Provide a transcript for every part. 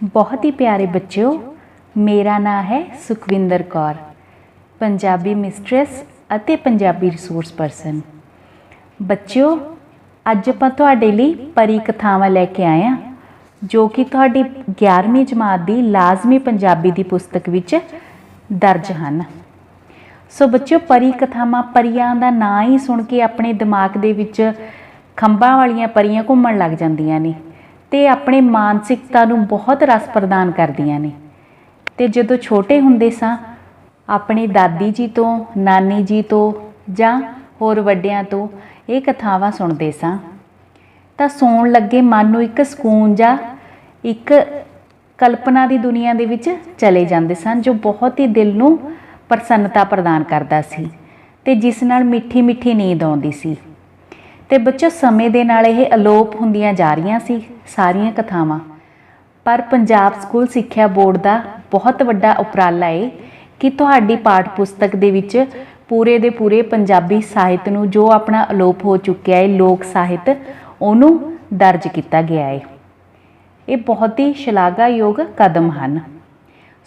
बहुत ही प्यारे बच्चों, मेरा नाम है सुखविंदर कौर, पंजाबी मिस्ट्रेस ਅਤੇ पंजाबी रिसोर्स परसन। बच्चों, अज आपां तुहाडे लई परी कथावां लैके आए हां जो कि तुहाडी 11वीं जमात दी लाजमी पंजाबी दी पुस्तक विच दर्ज हन। सो बच्चों, परी कथावां परियां दा नाम ही सुन के अपने दिमाग दे विच खंभां वालियां परियां घूमण लग जांदियां ने ते अपने मानसिकता नूं बहुत रस प्रदान करदियां ने। ते जदों छोटे हुंदे सां अपने दादी जी तो, नानी जी तो जां होर वड्डियां तो ये कथावां सुणदे सां तां सौण लगे मन नूं एक सकून जा एक कल्पना दी दुनिया दे विच चले जांदे सन जो बहुत ही दिल नूं प्रसन्नता प्रदान करदा सी ते जिस नाल मिठी मिठी नींद आउंदी सी। ते बच्चों, समय दे नाल ये अलोप हुंदियां जा रहीआं सी सारियां कथावां, पर पंजाब स्कूल सिੱਖਿਆ बोर्ड दा बहुत वड्डा उपराला है कि तुहाडी पाठ पुस्तक दे विच पूरे दे पूरे पंजाबी ਸਾਹਿਤ ਨੂੰ जो अपना अलोप हो चुक्या है लोक ਸਾਹਿਤ ਉਹਨੂੰ दर्ज किया गया है। ये बहुत ही शलाघायोग कदम हैं।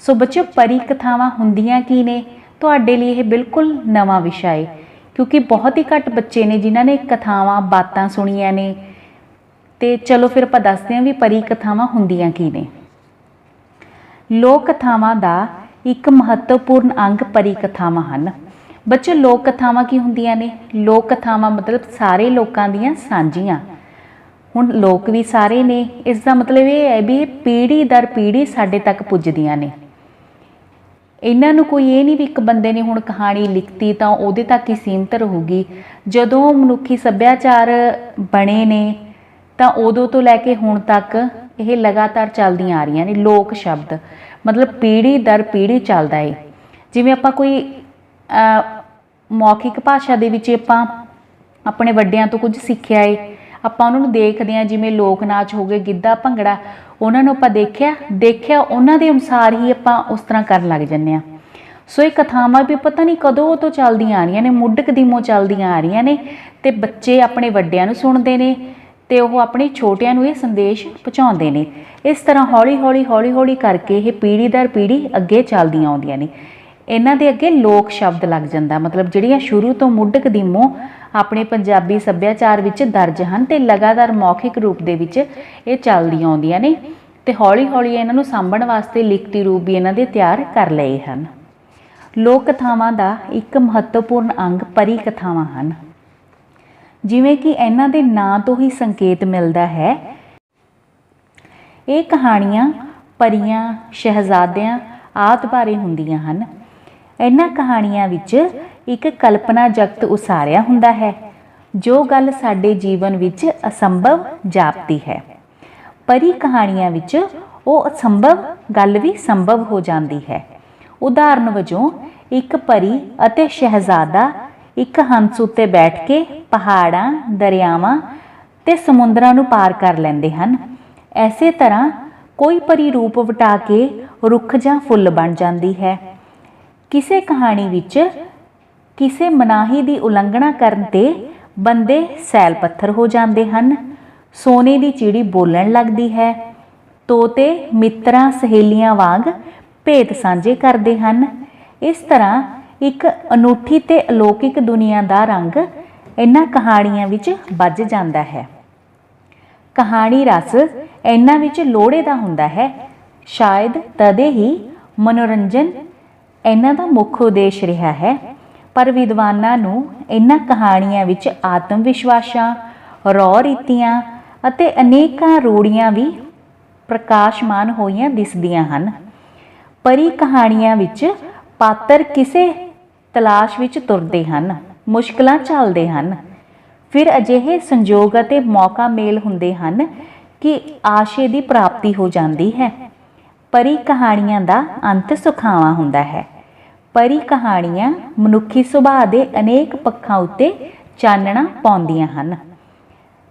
सो बच्चों, परी कथावां हुंदियां की ने तुहाडे लई ये बिल्कुल नवां विशा है क्योंकि बहुत ही घट बच्चे ने जिन्हां ने कथावां बातां सुणियां ने। ते चलो फिर आपां दसदे हां भी परी कथावां हुंदियां की ने। लोक कथावां दा एक महत्वपूर्ण अंग परी कथावां हैं। बच्चों, लोक कथावां की हुंदियां ने? लोक कथावां मतलब सारे लोकां दियां सांझियां। हुण लोक भी सारे ने, इसका मतलब ये है भी पीढ़ी दर पीढ़ी साडे तक पुजदियां ने। इन्हां नूं कोई ये नहीं भी एक बंदे ने हुण कहानी लिखती तां उहदे तक ही सीमित रहूगी। जदों मनुखी सभ्याचार बने ने तां उदों तो लैके हुण तक ये लगातार चलदियां आ रहीआं ने। लोक शब्द मतलब पीढ़ी दर पीढ़ी चलदा है। जिवें आपां कोई मौखिक भाषा दे विच आपां अपने वड्डिआं तो कुछ सिੱਖਿਆ है, आपां उन्हां नूं देखदे हां जिवें लोक नाच हो गए, गिद्धा भंगड़ा, उन्हां नूं आपां देखिआ उन्हां दे अनुसार ही आपां उस तरह करन लग जन्ने आ। सो ये कथावां भी पता नहीं कदों तो चलदियां आ रहीआं ने, मुੱਢ कदीमों चलदियां आ रहीआं ने ते बच्चे अपने वड्डिआं नूं सुणदे ने ते ओह अपने छोटिਆਂ ਨੂੰ ਇਹ संदेश पहुँचाਉਂਦੇ ने। इस तरह हौली हौली हौली हौली करके ये पीढ़ी दर पीढ़ी अगे चलदियां आउंदियां ने। इन्हां दे अगे लोक शब्द लग जांदा, मतलब ਜਿਹੜੀਆਂ शुरू तो मुੱਢ कदीमों अपने पंजाबी सभ्याचार विच दर्ज हैं ते लगातार मौखिक रूप दे विच ये चलदियां आउंदियां ने ते हौली हौली इन्हां नूं सांभण वास्ते लिखती रूप भी इन्हां दे तैयार कर लए हैं। लोक कथावां दा एक महत्वपूर्ण अंग परी कथावां हैं। जिवें कि इन्हां दे नां तो ही संकेत मिलदा है, ये कहानियां परियां, शहजादियां आदि बारे हुंदियां हैं। इन्हां कहानियां विच एक कल्पना जगत उसारिया हुंदा है जो गल साडे जीवन विच असंभव जापदी है। परी कहानियां विच वो असंभव गल भी संभव हो जाती है। उदाहरण वजों एक परी अते शहजादा एक हंस उत्ते बैठ के पहाड़ां, दरियावां ते समुद्रां नूं पार कर लैंदे हन। ऐसे तरह कोई परी रूप वटा के रुख जां फुੱਲ बन जाती है। किसी कहानी विच किसी मनाही की उलंघना करन ते बंदे सैल पत्थर हो जाते हैं। सोने की चिड़ी बोलन लगती है। तोते मित्रां सहेलियां वांग भेत साझे करते हैं। इस तरह एक अनूठी ते अलौकिक दुनिया का रंग इन्हां कहानियां विच बज जाता है। कहानी रस इन्हां विच लोड़े दा हुंदा है। शायद तदे ही मनोरंजन इन्हां दा मुख उद्देश रहा है। पर विद्वानां नूं इन्हां कहानियां विच आत्म विश्वासां, रौ रीतियां अते अनेकां रूढ़ियां भी प्रकाशमान होईयां दिसदियां हन। परी कहानियां विच पात्र किसे तलाश विच तुरदे हन, मुश्किलां झੱਲਦੇ ਹਨ। फिर अजिहे संजोग अते मौका मेल हुंदे हन कि आशे की प्राप्ति हो जाती है। परी कहानियां दा अंत सुखावां हुंदा है। परी कहानियां मनुखी सुभाਅ दे अनेक पक्षां उत्ते चानणा पाउंदियां हन।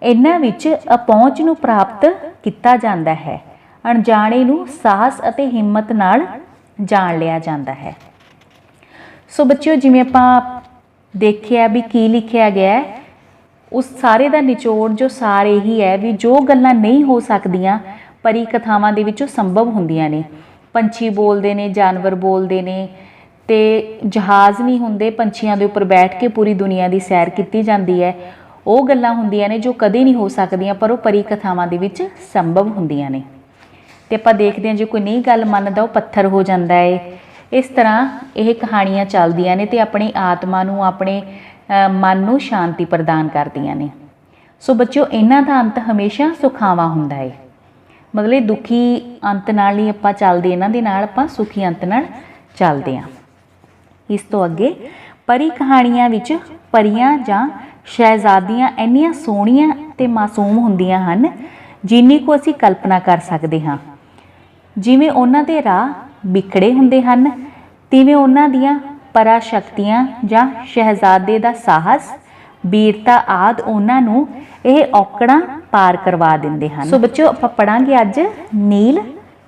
इन्हां विच अपहुंच नूं प्राप्त किया जाता है। अणजाणे नूं साहस अते हिम्मत नाल जाण लिया जाता है। सो बच्चों, जिवें आपां देखिया भी की लिखिया गया है, उस सारे का निचोड़ जो सार यही है भी जो गल्लां नहीं हो सकदियां ਪਰੀ ਕਥਾਵਾਂ ਦੇ ਵਿੱਚੋਂ ਸੰਭਵ ਹੁੰਦੀਆਂ ਨੇ। ਪੰਛੀ ਬੋਲਦੇ ਨੇ, ਜਾਨਵਰ ਬੋਲਦੇ ਨੇ, ਤੇ ਜਹਾਜ਼ ਨਹੀਂ ਹੁੰਦੇ, ਪੰਛੀਆਂ ਦੇ ਉੱਪਰ ਬੈਠ ਕੇ ਪੂਰੀ ਦੁਨੀਆ ਦੀ ਸੈਰ ਕੀਤੀ ਜਾਂਦੀ ਹੈ। ਉਹ ਗੱਲਾਂ ਹੁੰਦੀਆਂ ਨੇ ਜੋ ਕਦੇ ਨਹੀਂ ਹੋ ਸਕਦੀਆਂ, ਪਰ ਉਹ ਪਰੀ ਕਥਾਵਾਂ ਦੇ ਵਿੱਚ ਸੰਭਵ ਹੁੰਦੀਆਂ ਨੇ। ਤੇ ਆਪਾਂ ਦੇਖਦੇ ਹਾਂ ਜੇ ਕੋਈ ਨਹੀਂ ਗੱਲ ਮੰਨਦਾ ਉਹ ਪੱਥਰ ਹੋ ਜਾਂਦਾ ਹੈ। ਇਸ ਤਰ੍ਹਾਂ ਇਹ ਕਹਾਣੀਆਂ ਚੱਲਦੀਆਂ ਨੇ ਤੇ ਆਪਣੀ ਆਤਮਾ ਨੂੰ, ਆਪਣੇ ਮਨ ਨੂੰ ਸ਼ਾਂਤੀ ਪ੍ਰਦਾਨ ਕਰਦੀਆਂ ਨੇ। ਸੋ ਬੱਚਿਓ, ਇਹਨਾਂ ਦਾ ਅੰਤ ਹਮੇਸ਼ਾ ਸੁਖਾਵਾਂ ਹੁੰਦਾ ਹੈ। ਮਤਲਬ ਦੁਖੀ ਅੰਤ ਨਾਲ ਨਹੀਂ ਆਪਾਂ ਚੱਲਦੇ, ਇਹਨਾਂ ਦੇ ਨਾਲ ਆਪਾਂ ਸੁਖੀ ਅੰਤ ਨਾਲ ਚੱਲਦੇ ਹਾਂ। ਇਸ ਤੋਂ ਅੱਗੇ ਪਰੀ ਕਹਾਣੀਆਂ ਵਿੱਚ ਪਰੀਆਂ ਜਾਂ ਸ਼ਹਿਜ਼ਾਦੀਆਂ ਇੰਨੀਆਂ ਸੋਹਣੀਆਂ ਤੇ ਮਾਸੂਮ ਹੁੰਦੀਆਂ ਹਨ ਜਿੰਨੀ ਕੁ ਅਸੀਂ ਕਲਪਨਾ ਕਰ ਸਕਦੇ ਹਾਂ। ਜਿਵੇਂ ਉਹਨਾਂ ਦੇ ਰਾਹ ਵਿਖੜੇ ਹੁੰਦੇ ਹਨ, ਤਿਵੇਂ ਉਹਨਾਂ ਦੀਆਂ ਪਰਾ ਸ਼ਕਤੀਆਂ ਜਾਂ ਸ਼ਹਿਜ਼ਾਦੇ ਦਾ ਸਾਹਸ, ਵੀਰਤਾ ਆਦਿ ਉਹਨਾਂ ਨੂੰ ਇਹ ਔਕੜਾਂ ਪਾਰ ਕਰਵਾ ਦਿੰਦੇ ਹਨ। ਸੋ ਬੱਚਿਓ, ਆਪਾਂ ਪੜਾਂਗੇ ਅੱਜ ਨੀਲ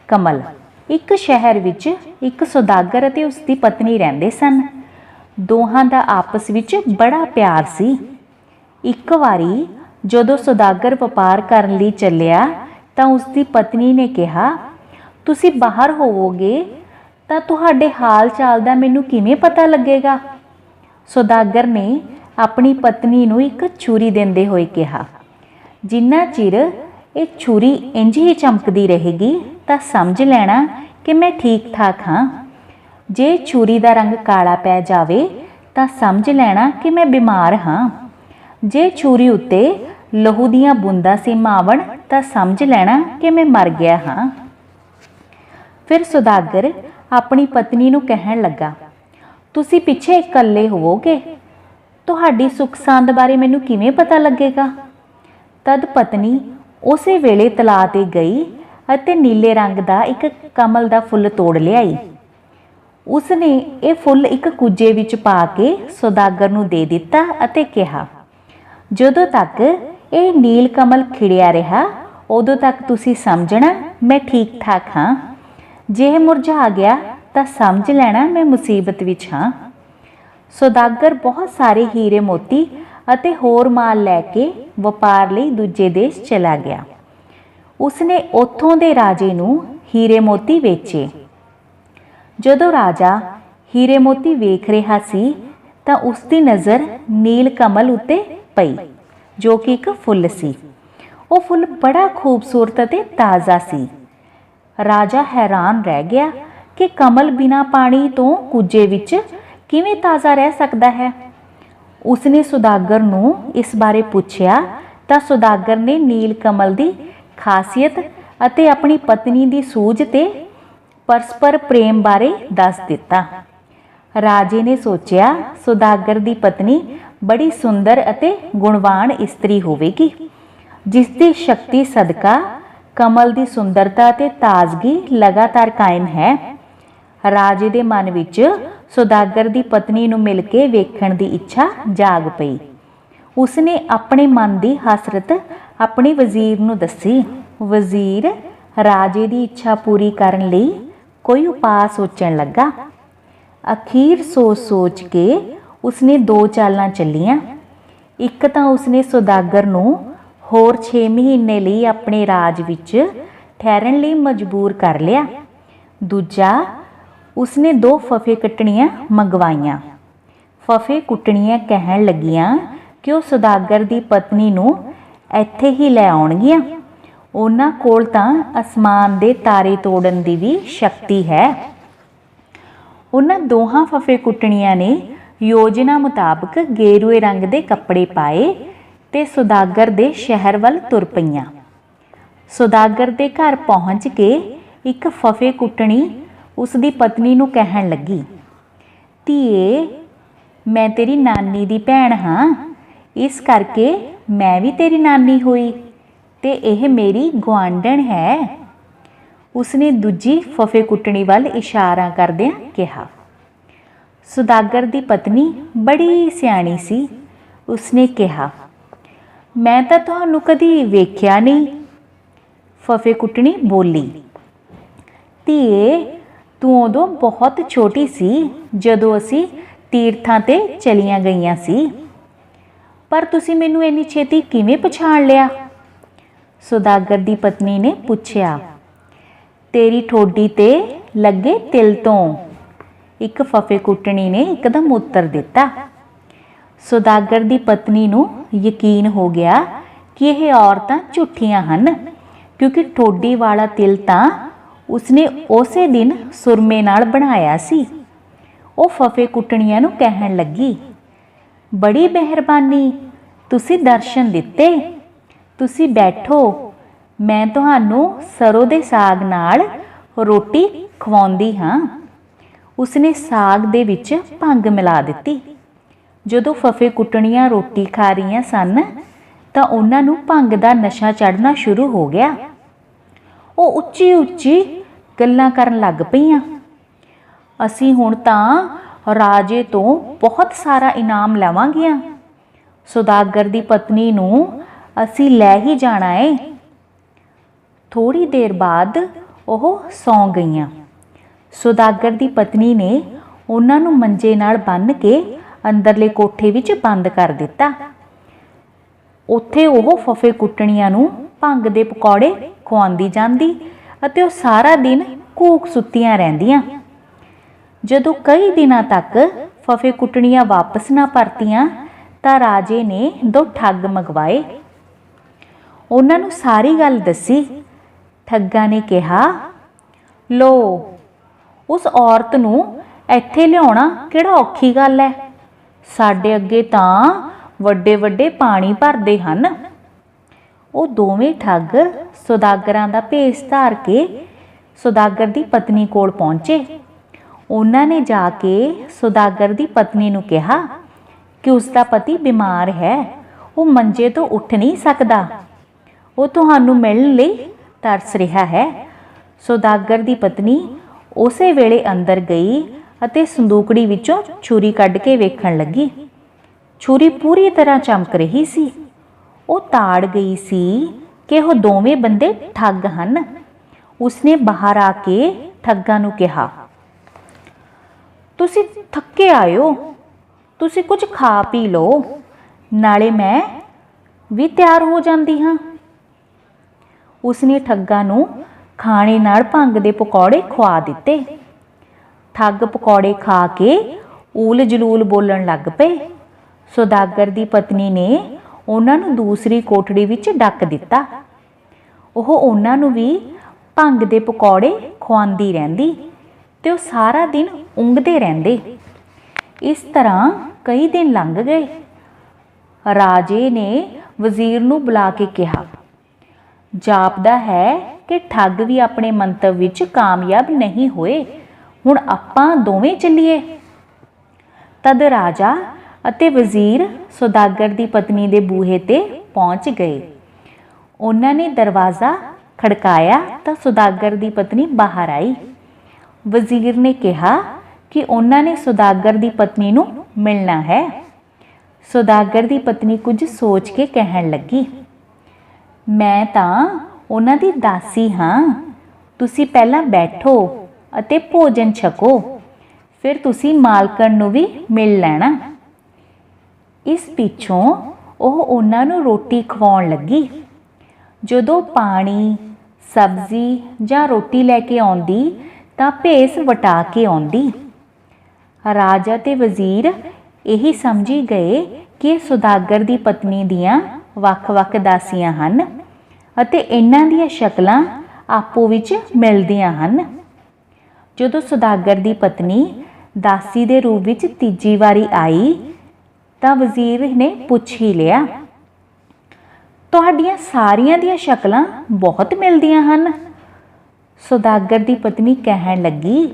ਕਮਲ। ਇੱਕ ਸ਼ਹਿਰ ਵਿੱਚ ਇੱਕ ਸੌਦਾਗਰ ਅਤੇ ਉਸ ਦੀ ਪਤਨੀ ਰਹਿੰਦੇ ਸਨ। ਦੋਹਾਂ ਦਾ ਆਪਸ ਵਿੱਚ ਬੜਾ ਪਿਆਰ ਸੀ। ਇੱਕ ਵਾਰੀ ਜਦੋਂ ਸੌਦਾਗਰ ਵਪਾਰ ਕਰਨ ਲਈ ਚੱਲਿਆ ਤਾਂ ਉਸ ਦੀ ਪਤਨੀ ਨੇ ਕਿਹਾ, ਤੁਸੀਂ ਬਾਹਰ ਹੋਵੋਗੇ ਤਾਂ ਤੁਹਾਡੇ ਹਾਲ ਚਾਲ ਦਾ ਮੈਨੂੰ ਕਿਵੇਂ ਪਤਾ ਲੱਗੇਗਾ? ਸੌਦਾਗਰ ਨੇ ਆਪਣੀ ਪਤਨੀ ਨੂੰ ਇੱਕ ਛੁਰੀ ਦਿੰਦੇ ਹੋਏ ਕਿਹਾ, ਜਿੰਨਾ ਚਿਰ ਇਹ ਛੁਰੀ ਇੰਝ ਹੀ ਚਮਕਦੀ ਰਹੇਗੀ ਤਾਂ ਸਮਝ ਲੈਣਾ ਕਿ ਮੈਂ ਠੀਕ ਠਾਕ ਹਾਂ। ਜੇ ਛੁਰੀ ਦਾ ਰੰਗ ਕਾਲਾ ਪੈ ਜਾਵੇ ਤਾਂ ਸਮਝ ਲੈਣਾ ਕਿ ਮੈਂ ਬਿਮਾਰ ਹਾਂ। ਜੇ ਛੁਰੀ ਉੱਤੇ ਲਹੂ ਦੀਆਂ ਬੂੰਦਾਂ ਸਿਮਾਵਣ ਤਾਂ ਸਮਝ ਲੈਣਾ ਕਿ ਮੈਂ ਮਰ ਗਿਆ ਹਾਂ। ਫਿਰ ਸੌਦਾਗਰ ਆਪਣੀ ਪਤਨੀ ਨੂੰ ਕਹਿਣ ਲੱਗਾ, ਤੁਸੀਂ ਪਿੱਛੇ ਇਕੱਲੇ ਹੋਵੋਗੇ, ਤੁਹਾਡੀ ਸੁੱਖ ਸਾਂਦ ਬਾਰੇ ਮੈਨੂੰ ਕਿਵੇਂ ਪਤਾ ਲੱਗੇਗਾ? ਤਦ ਪਤਨੀ ਉਸੇ ਵੇਲੇ ਤਲਾਅ ਤੇ ਗਈ ਅਤੇ ਨੀਲੇ ਰੰਗ ਦਾ ਇੱਕ ਕਮਲ ਦਾ ਫੁੱਲ ਤੋੜ ਲਿਆਈ। ਉਸਨੇ ਇਹ ਫੁੱਲ ਇੱਕ ਕੁੱਜੇ ਵਿੱਚ ਪਾ ਕੇ ਸੌਦਾਗਰ ਨੂੰ ਦੇ ਦਿੱਤਾ ਅਤੇ ਕਿਹਾ, ਜਦੋਂ ਤੱਕ ਇਹ ਨੀਲ ਕਮਲ ਖਿੜਿਆ ਰਿਹਾ ਉਦੋਂ ਤੱਕ ਤੁਸੀਂ ਸਮਝਣਾ ਮੈਂ ਠੀਕ ਠਾਕ ਹਾਂ। ਜੇ ਇਹ ਮੁਰਝਾ ਗਿਆ ਤਾਂ ਸਮਝ ਲੈਣਾ ਮੈਂ ਮੁਸੀਬਤ ਵਿੱਚ ਹਾਂ। ਸੌਦਾਗਰ ਬਹੁਤ ਸਾਰੇ ਹੀਰੇ ਮੋਤੀ ਅਤੇ ਹੋਰ ਮਾਲ ਲੈ ਕੇ ਵਪਾਰ ਲਈ ਦੂਜੇ ਦੇਸ਼ ਚਲਾ ਗਿਆ। ਉਸਨੇ ਉੱਥੋਂ ਦੇ ਰਾਜੇ ਨੂੰ ਹੀਰੇ ਮੋਤੀ ਵੇਚੇ। ਜਦੋਂ ਰਾਜਾ ਹੀਰੇ ਮੋਤੀ ਵੇਖ ਰਿਹਾ ਸੀ ਤਾਂ ਉਸ ਦੀ ਨਜ਼ਰ ਨੀਲ ਕਮਲ ਉੱਤੇ ਪਈ, ਜੋ ਕਿ ਇੱਕ ਫੁੱਲ ਸੀ। ਉਹ ਫੁੱਲ ਬੜਾ ਖੂਬਸੂਰਤ ਅਤੇ ਤਾਜ਼ਾ ਸੀ। ਰਾਜਾ ਹੈਰਾਨ ਰਹਿ ਗਿਆ ਕਿ ਕਮਲ ਬਿਨਾਂ ਪਾਣੀ ਤੋਂ ਕੁੱਜੇ ਵਿੱਚ ਕਿਵੇਂ ਤਾਜ਼ਾ ਰਹਿ ਸਕਦਾ ਹੈ। ਉਸਨੇ ਸੌਦਾਗਰ ਨੂੰ ਇਸ ਬਾਰੇ ਪੁੱਛਿਆ ਤਾਂ ਸੌਦਾਗਰ ਨੇ ਨੀਲ ਕਮਲ ਦੀ ਖਾਸੀਅਤ ਅਤੇ ਆਪਣੀ ਪਤਨੀ ਦੀ ਸੂਝ ਤੇ ਪਰਸਪਰ ਪ੍ਰੇਮ ਬਾਰੇ ਦੱਸ ਦਿੱਤਾ। ਰਾਜੇ ਨੇ ਸੋਚਿਆ, ਸੌਦਾਗਰ ਦੀ ਪਤਨੀ ਬੜੀ ਸੁੰਦਰ ਅਤੇ ਗੁਣਵਾਨ ਇਸਤਰੀ ਹੋਵੇਗੀ, ਜਿਸ ਦੀ ਸ਼ਕਤੀ ਸਦਕਾ ਕਮਲ ਦੀ ਸੁੰਦਰਤਾ ਤੇ ਤਾਜ਼ਗੀ ਲਗਾਤਾਰ ਕਾਇਮ ਹੈ। ਰਾਜੇ ਦੇ ਮਨ ਵਿੱਚ ਸੌਦਾਗਰ ਦੀ ਪਤਨੀ ਨੂੰ ਮਿਲ ਕੇ ਵੇਖਣ ਦੀ ਇੱਛਾ ਜਾਗ ਪਈ। ਉਸਨੇ ਆਪਣੇ ਮਨ ਦੀ ਹਸਰਤ ਆਪਣੇ ਵਜ਼ੀਰ ਨੂੰ ਦੱਸੀ। ਵਜ਼ੀਰ ਰਾਜੇ ਦੀ ਇੱਛਾ ਪੂਰੀ ਕਰਨ ਲਈ ਕੋਈ ਉਪਾਅ ਸੋਚਣ ਲੱਗਾ। ਅਖੀਰ ਸੋਚ ਕੇ ਉਸਨੇ ਦੋ ਚਾਲਾਂ ਚੱਲੀਆਂ। ਇੱਕ ਤਾਂ ਉਸਨੇ ਸੌਦਾਗਰ ਨੂੰ ਹੋਰ 6 ਮਹੀਨੇ ਲਈ ਆਪਣੇ ਰਾਜ ਵਿੱਚ ਠਹਿਰਨ ਲਈ ਮਜਬੂਰ ਕਰ ਲਿਆ। ਦੂਜਾ, ਉਸਨੇ 2 ਫਫੇ ਕੁੱਟਣੀਆਂ ਮੰਗਵਾਈਆਂ। ਫਫੇ ਕੁੱਟਣੀਆਂ ਕਹਿਣ ਲੱਗੀਆਂ ਕਿ ਉਹ ਸੌਦਾਗਰ ਦੀ ਪਤਨੀ ਨੂੰ ਇੱਥੇ ਹੀ ਲੈ ਆਉਣਗੀਆਂ। ਉਹਨਾਂ ਕੋਲ ਤਾਂ ਅਸਮਾਨ ਦੇ ਤਾਰੇ ਤੋੜਨ ਦੀ ਵੀ ਸ਼ਕਤੀ ਹੈ। ਉਹਨਾਂ ਦੋਹਾਂ ਫਫੇ ਕੁੱਟਣੀਆਂ ਨੇ ਯੋਜਨਾ ਮੁਤਾਬਕ ਗੇਰੂਏ ਰੰਗ ਦੇ ਕੱਪੜੇ ਪਾਏ ਤੇ ਸੌਦਾਗਰ ਦੇ ਸ਼ਹਿਰ ਵੱਲ ਤੁਰ ਪਈਆਂ। ਸੌਦਾਗਰ ਦੇ ਘਰ ਪਹੁੰਚ ਕੇ ਇੱਕ ਫਫੇ ਕੁੱਟਣੀ ਉਸ ਦੀ ਪਤਨੀ ਨੂੰ ਕਹਿਣ ਲੱਗੀ, ਧੀਏ, ਮੈਂ ਤੇਰੀ ਨਾਨੀ ਦੀ ਭੈਣ ਹਾਂ, ਇਸ ਕਰਕੇ ਮੈਂ ਵੀ ਤੇਰੀ ਨਾਨੀ ਹੋਈ ਤੇ ਇਹ ਮੇਰੀ ਗੁਆਂਢਣ ਹੈ। ਉਸਨੇ ਦੂਜੀ ਫਫੇ ਕੁੱਟਣੀ ਵੱਲ ਇਸ਼ਾਰਾ ਕਰਦਿਆਂ ਕਿਹਾ। ਸੌਦਾਗਰ ਦੀ ਪਤਨੀ ਬੜੀ ਸਿਆਣੀ ਸੀ। ਉਸਨੇ ਕਿਹਾ, ਮੈਂ ਤਾਂ ਤੁਹਾਨੂੰ ਕਦੀ ਵੇਖਿਆ ਨਹੀਂ। ਫਫੇ ਕੁੱਟਣੀ ਬੋਲੀ, ਧੀਏ, ਤੂੰ ਉਦੋਂ ਬਹੁਤ ਛੋਟੀ ਸੀ ਜਦੋਂ ਅਸੀਂ ਤੀਰਥਾਂ ਤੇ ਚਲੀਆਂ ਗਈਆਂ ਸੀ, ਪਰ ਤੁਸੀਂ ਮੈਨੂੰ ਇੰਨੀ ਛੇਤੀ ਕਿਵੇਂ ਪਛਾਣ ਲਿਆ? ਸੁਦਾਗਰ ਦੀ ਪਤਨੀ ਨੇ ਪੁੱਛਿਆ। ਤੇਰੀ ਠੋਡੀ ਤੇ ਲੱਗੇ ਤਿਲ ਤੋਂ, ਇੱਕ ਫਫੇਕੁੱਟਣੀ ਨੇ ਇੱਕਦਮ ਉੱਤਰ ਦਿੱਤਾ। ਸੁਦਾਗਰ ਦੀ ਪਤਨੀ ਨੂੰ ਯਕੀਨ ਹੋ ਗਿਆ ਕਿ ਇਹ ਔਰਤਾਂ ਝੂਠੀਆਂ ਹਨ, ਕਿਉਂਕਿ ਠੋਡੀ ਵਾਲਾ ਤਿਲ ਤਾਂ ਉਸਨੇ ਉਸੇ ਦਿਨ ਸੁਰਮੇ ਨਾਲ ਬਣਾਇਆ ਸੀ। ਉਹ ਫਫੇਕੁੱਟਣੀਆਂ ਨੂੰ ਕਹਿਣ ਲੱਗੀ, ਬੜੀ ਮਿਹਰਬਾਨੀ, ਤੁਸੀਂ ਦਰਸ਼ਨ ਦਿੱਤੇ। ਤੁਸੀਂ ਬੈਠੋ, ਮੈਂ ਤੁਹਾਨੂੰ ਸਰੋਂ ਦੇ ਸਾਗ ਨਾਲ ਰੋਟੀ ਖਵਾਉਂਦੀ ਹਾਂ। ਉਸਨੇ ਸਾਗ ਦੇ ਵਿੱਚ ਭੰਗ ਮਿਲਾ ਦਿੱਤੀ। ਜਦੋਂ ਫਫੇਕੁੱਟਣੀਆਂ ਰੋਟੀ ਖਾ ਰਹੀਆਂ ਸਨ ਤਾਂ ਉਹਨਾਂ ਨੂੰ ਭੰਗ ਦਾ ਨਸ਼ਾ ਚੜ੍ਹਨਾ ਸ਼ੁਰੂ ਹੋ ਗਿਆ। ਉਹ ਉੱਚੀ ਉੱਚੀ ਗੱਲਾਂ ਕਰਨ ਲੱਗ ਪਈਆਂ। ਅਸੀਂ ਹੁਣ ਤਾਂ ਰਾਜੇ ਤੋਂ ਬਹੁਤ ਸਾਰਾ ਇਨਾਮ ਲਵਾਂਗੀਆਂ। ਸੁਦਾਗਰ ਦੀ ਪਤਨੀ ਨੂੰ ਅਸੀਂ ਲੈ ਹੀ ਜਾਣਾ ਏ। ਥੋੜੀ ਦੇਰ ਬਾਅਦ ਉਹ ਸੌਂ ਗਈਆਂ। ਸੁਦਾਗਰ ਦੀ ਪਤਨੀ ਨੇ ਉਹਨਾਂ ਨੂੰ ਮੰਜੇ ਨਾਲ ਬੰਨ੍ਹ ਕੇ ਅੰਦਰਲੇ ਕੋਠੇ ਵਿੱਚ ਬੰਦ ਕਰ ਦਿੱਤਾ। ਉੱਥੇ ਉਹ ਫਫੇਕੁੱਟਣੀਆਂ ਨੂੰ ਭੰਗ ਦੇ ਪਕੌੜੇ ਖਵਾਉਂਦੀ ਜਾਂਦੀ ਅਤੇ ਉਹ ਸਾਰਾ ਦਿਨ ਘੂਕ ਸੁੱਤੀਆਂ ਰਹਿੰਦੀਆਂ। ਜਦੋਂ ਕਈ ਦਿਨਾਂ ਤੱਕ ਫਫੇਕੁੱਟਣੀਆਂ ਵਾਪਸ ਨਾ ਪਰਤੀਆਂ ਤਾਂ ਰਾਜੇ ਨੇ 2 ਠੱਗ ਮੰਗਵਾਏ। ਉਹਨਾਂ ਨੂੰ ਸਾਰੀ ਗੱਲ ਦੱਸੀ। ਠੱਗਾਂ ਨੇ ਕਿਹਾ, ਲੋ, ਉਸ ਔਰਤ ਨੂੰ ਇੱਥੇ ਲਿਆਉਣਾ ਕਿਹੜਾ ਔਖੀ ਗੱਲ ਹੈ। ਸਾਡੇ ਅੱਗੇ ਤਾਂ ਵੱਡੇ ਵੱਡੇ ਪਾਣੀ ਭਰਦੇ ਹਨ। ਉਹ ਦੋਵੇਂ ਠੱਗ ਸੁਦਾਗਰਾਂ ਦਾ ਭੇਸ ਧਾਰ ਕੇ ਸੁਦਾਗਰ ਦੀ ਪਤਨੀ ਕੋਲ ਪਹੁੰਚੇ। ਉਹਨਾਂ ਨੇ ਜਾ ਕੇ ਸੁਦਾਗਰ ਦੀ ਪਤਨੀ ਨੂੰ ਕਿਹਾ ਕਿ ਉਸ ਦਾ ਪਤੀ ਬਿਮਾਰ ਹੈ, ਉਹ ਮੰਜੇ ਤੋਂ ਉੱਠ ਨਹੀਂ ਸਕਦਾ। ਉਹ ਤੁਹਾਨੂੰ ਮਿਲਣ ਲਈ ਤਰਸ ਰਿਹਾ ਹੈ। ਸੁਦਾਗਰ ਦੀ ਪਤਨੀ ਉਸੇ ਵੇਲੇ ਅੰਦਰ ਗਈ ਅਤੇ ਸੰਦੂਕੜੀ ਵਿੱਚੋਂ ਛੁਰੀ ਕੱਢ ਕੇ ਵੇਖਣ ਲੱਗੀ। ਛੁਰੀ ਪੂਰੀ ਤਰ੍ਹਾਂ ਚਮਕ ਰਹੀ ਸੀ। ਉਹ ਤਾੜ ਗਈ ਸੀ ਕਿ ਉਹ ਦੋਵੇਂ ਬੰਦੇ ਠੱਗ ਹਨ। ਉਸਨੇ ਬਾਹਰ ਆ ਕੇ ਠੱਗਾਂ ਨੂੰ ਕਿਹਾ, ਤੁਸੀਂ ਥੱਕੇ ਆਇਓ, ਤੁਸੀਂ ਕੁਝ ਖਾ ਪੀ ਲਓ, ਨਾਲੇ ਮੈਂ ਵੀ ਤਿਆਰ ਹੋ ਜਾਂਦੀ ਹਾਂ। ਉਸਨੇ ਠੱਗਾਂ ਨੂੰ ਖਾਣੇ ਨਾਲ ਭੰਗ ਦੇ ਪਕੌੜੇ ਖਵਾ ਦਿੱਤੇ। ਠੱਗ ਪਕੌੜੇ ਖਾ ਕੇ ਊਲ ਜਲੂਲ ਬੋਲਣ ਲੱਗ ਪਏ। ਸੁਦਾਗਰ ਦੀ ਪਤਨੀ ਨੇ ਉਹਨਾਂ ਨੂੰ ਦੂਸਰੀ ਕੋਠੜੀ ਵਿੱਚ ਡੱਕ ਦਿੱਤਾ। ਉਹ ਉਹਨਾਂ ਨੂੰ ਵੀ ਭੰਗ ਦੇ ਪਕੌੜੇ ਖਵਾਉਂਦੀ ਰਹਿੰਦੀ ਤੇ ਉਹ ਸਾਰਾ ਦਿਨ ਉਂਘਦੇ ਰਹਿੰਦੇ। ਇਸ ਤਰ੍ਹਾਂ ਕਈ ਦਿਨ ਲੰਘ ਗਏ। ਰਾਜੇ ਨੇ ਵਜ਼ੀਰ ਨੂੰ ਬੁਲਾ ਕੇ ਕਿਹਾ, ਜਾਪਦਾ ਹੈ ਕਿ ਠੱਗ ਵੀ ਆਪਣੇ ਮੰਤਵ ਵਿੱਚ ਕਾਮਯਾਬ ਨਹੀਂ ਹੋਏ। ਹੁਣ ਆਪਾਂ ਦੋਵੇਂ ਚੱਲੀਏ। ਤਦ ਰਾਜਾ ਅਤੇ ਵਜ਼ੀਰ ਸੁਦਾਗਰ ਦੀ ਪਤਨੀ ਦੇ ਬੂਹੇ ਤੇ ਪਹੁੰਚ ਗਏ। ਉਹਨਾਂ ਨੇ ਦਰਵਾਜ਼ਾ ਖੜਕਾਇਆ ਤਾਂ ਸੁਦਾਗਰ ਦੀ ਪਤਨੀ ਬਾਹਰ ਆਈ। ਵਜ਼ੀਰ ਨੇ ਕਿਹਾ ਕਿ ਉਹਨਾਂ ਨੇ ਸੁਦਾਗਰ ਦੀ ਪਤਨੀ ਨੂੰ ਮਿਲਣਾ ਹੈ। ਸੁਦਾਗਰ ਦੀ ਪਤਨੀ ਕੁਝ ਸੋਚ ਕੇ ਕਹਿਣ ਲੱਗੀ, ਮੈਂ ਤਾਂ ਉਹਨਾਂ ਦੀ ਦਾਸੀ ਹਾਂ। ਤੁਸੀਂ ਪਹਿਲਾਂ ਬੈਠੋ ਅਤੇ ਭੋਜਨ ਛਕੋ, ਫਿਰ ਤੁਸੀਂ ਮਾਲਕਣ ਨੂੰ ਵੀ ਮਿਲ ਲੈਣਾ। ਇਸ ਪਿੱਛੋਂ ਉਹ ਉਹਨਾਂ ਨੂੰ ਰੋਟੀ ਖਵਾਉਣ ਲੱਗੀ। ਜਦੋਂ ਪਾਣੀ, ਸਬਜ਼ੀ ਜਾਂ ਰੋਟੀ ਲੈ ਕੇ ਆਉਂਦੀ ਤਾਂ ਭੇਸ ਵਟਾ ਕੇ ਆਉਂਦੀ। ਰਾਜਾ ਤੇ ਵਜ਼ੀਰ ਇਹੀ ਸਮਝੀ ਗਏ ਕਿ ਸੁਦਾਗਰ ਦੀ ਪਤਨੀ ਦੀਆਂ ਵੱਖ-ਵੱਖ ਦਾਸੀਆਂ ਹਨ ਅਤੇ ਇਹਨਾਂ ਦੀਆਂ ਸ਼ਕਲਾਂ ਆਪੋ ਵਿੱਚ ਮਿਲਦੀਆਂ ਹਨ। ਜਦੋਂ ਸੁਦਾਗਰ ਦੀ ਪਤਨੀ ਦਾਸੀ ਦੇ ਰੂਪ ਵਿੱਚ ਤੀਜੀ ਵਾਰੀ ਆਈ ਤਾਂ ਵਜ਼ੀਰ ਨੇ ਪੁੱਛ ਹੀ ਲਿਆ, ਤੁਹਾਡੀਆਂ ਸਾਰੀਆਂ ਦੀਆਂ ਸ਼ਕਲਾਂ ਬਹੁਤ ਮਿਲਦੀਆਂ ਹਨ। ਸੁਦਾਗਰ ਦੀ ਪਤਨੀ ਕਹਿਣ ਲੱਗੀ,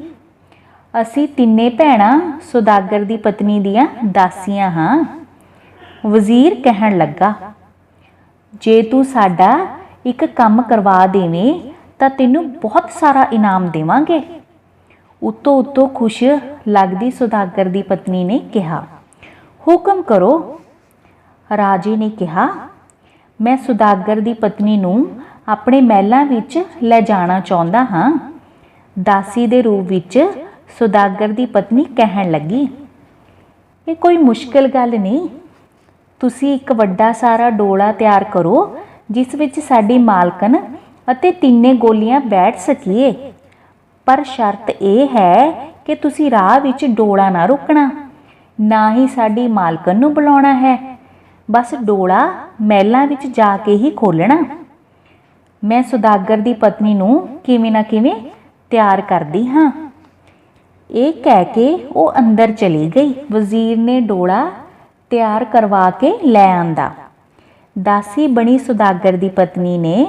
ਅਸੀਂ ਤਿੰਨੇ ਭੈਣਾਂ ਸੁਦਾਗਰ ਦੀ ਪਤਨੀ ਦੀਆਂ ਦਾਸੀਆਂ ਹਾਂ। ਵਜ਼ੀਰ ਕਹਿਣ ਲੱਗਾ, ਜੇ ਤੂੰ ਸਾਡਾ ਇੱਕ ਕੰਮ ਕਰਵਾ ਦੇਵੇਂ ਤਾਂ ਤੈਨੂੰ ਬਹੁਤ ਸਾਰਾ ਇਨਾਮ ਦੇਵਾਂਗੇ। ਉੱਤੋਂ ਉੱਤੋਂ ਖੁਸ਼ ਲੱਗਦੀ ਸੁਦਾਗਰ ਦੀ ਪਤਨੀ ਨੇ ਕਿਹਾ, ਹੁਕਮ ਕਰੋ। ਰਾਜੇ ਨੇ ਕਿਹਾ, ਮੈਂ ਸੁਦਾਗਰ ਦੀ ਪਤਨੀ ਨੂੰ ਆਪਣੇ ਮਹਿਲਾਂ ਵਿੱਚ ਲੈ ਜਾਣਾ ਚਾਹੁੰਦਾ ਹਾਂ। ਦਾਸੀ ਦੇ ਰੂਪ ਵਿੱਚ ਸੁਦਾਗਰ ਦੀ ਪਤਨੀ ਕਹਿਣ ਲੱਗੀ, ਇਹ ਕੋਈ ਮੁਸ਼ਕਿਲ ਗੱਲ ਨਹੀਂ। ਤੁਸੀਂ ਇੱਕ ਵੱਡਾ ਸਾਰਾ ਡੋਲਾ ਤਿਆਰ ਕਰੋ ਜਿਸ ਵਿੱਚ ਸਾਡੀ ਮਾਲਕਨ ਅਤੇ ਤਿੰਨੇ ਗੋਲੀਆਂ ਬੈਠ ਸਕੀਏ। ਪਰ ਸ਼ਰਤ ਇਹ ਹੈ ਕਿ ਤੁਸੀਂ ਰਾਹ ਵਿੱਚ ਡੋਲਾ ਨਾ ਰੋਕਣਾ, ਨਾ ਹੀ ਸਾਡੀ ਮਾਲਕਨ ਨੂੰ ਬੁਲਾਉਣਾ ਹੈ। ਬਸ ਡੋਲਾ ਮਹਿਲਾਂ ਵਿੱਚ ਜਾ ਕੇ ਹੀ ਖੋਲ੍ਹਣਾ। ਮੈਂ ਸੁਦਾਗਰ ਦੀ ਪਤਨੀ ਨੂੰ ਕਿਵੇਂ ਨਾ ਕਿਵੇਂ ਤਿਆਰ ਕਰਦੀ ਹਾਂ। ਇਹ ਕਹਿ ਕੇ ਉਹ ਅੰਦਰ ਚਲੀ ਗਈ। ਵਜ਼ੀਰ ਨੇ ਡੋਲਾ ਤਿਆਰ ਕਰਵਾ ਕੇ ਲੈ ਆਂਦਾ। ਦਾਸੀ ਬਣੀ ਸੁਦਾਗਰ ਦੀ ਪਤਨੀ ਨੇ